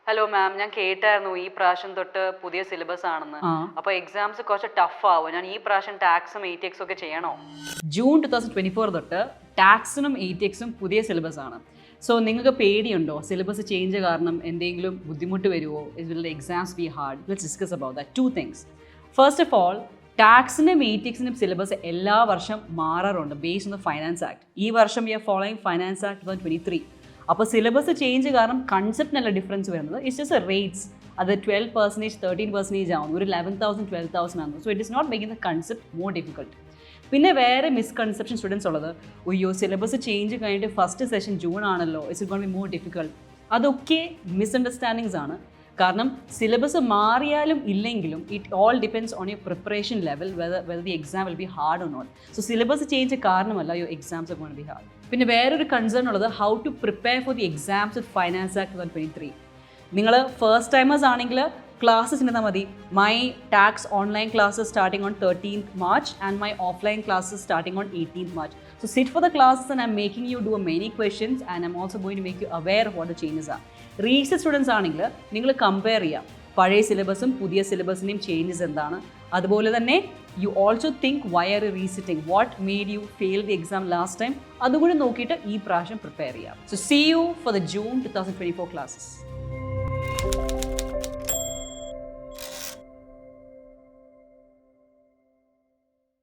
Hello ma'am, ഞാൻ കേട്ടായിരുന്നു ഈ പ്രാവശ്യം തൊട്ട് പുതിയ സിലബസ് ആണെന്ന്. അപ്പോൾ എക്സാംസ് കുറച്ച് ടഫ് ആവും. ഞാൻ ഈ പ്രാവശ്യം ടാക്സും ATX ഒക്കെ ചെയ്യണോ? ജൂൺ 2024 തൊട്ട് ടാക്സിനും ATXും പുതിയ സിലബസ് ആണ്. സോ നിങ്ങൾക്ക് പേടിയുണ്ടോ സിലബസ് ചേഞ്ച് കാരണം എന്തെങ്കിലും ബുദ്ധിമുട്ട് വരുമോ? Will the exams be hard? Let's discuss about that. 2 things. First of all, ടാക്സിനും ATXിനും സിലബസ് എല്ലാ വർഷം മാറാറുണ്ട് based on the finance act. ഈ വർഷം we are following finance act 2023. അപ്പോൾ സിലബസ് ചേഞ്ച് കാരണം കൺസെപ്റ്റിനല്ല ഡിഫറൻസ് വരുന്നത്. It's just rates. അത് 12%, 13% ആവും. ഒരു 11,000, 12,000 ആണ്. So it is not making the concept more difficult. പിന്നെ വേറെ മിസ്കൺസെപ്ഷൻ സ്റ്റുഡൻസ് ഉള്ളത്, അയ്യോ സിലബസ് ചേഞ്ച് കഴിഞ്ഞിട്ട് ഫസ്റ്റ് സെഷൻ ജൂൺ ആണല്ലോ, it's gone be more difficult. അതൊക്കെ മിസ്അണ്ടർസ്റ്റാൻഡിങ്സ് ആണ്. കാരണം സിലബസ് മാറിയാലും ഇല്ലെങ്കിലും it all depends on your preparation level, whether the exam will be hard or not. So syllabus change കാരണമല്ല your exams are gone be hard. പിന്നെ വേറൊരു concern ഉള്ളത്, how to prepare for the exams with finance act 2023. നിങ്ങൾ first timers ആണെങ്കിൽ classes ഇരുന്നാൽ മതി. My tax online classes starting on 13th March and my offline classes starting on 18th March. So sit for the classes and I'm making you do many questions and I'm also going to make you aware of what the changes are. Reset students ആണെങ്കിൽ നിങ്ങൾ compare ചെയ്യാം പഴയ സിലബസും പുതിയ സിലബസിൻ്റെയും changes എന്താണ്. അതുപോലെ തന്നെ you also think why are you resitting, what made you fail the exam last time, അതുകൂടി നോക്കിയിട്ട് ഈ പ്രാവശ്യം പ്രിപ്പയർ ചെയ്യാം. So see you for the June 2024 classes.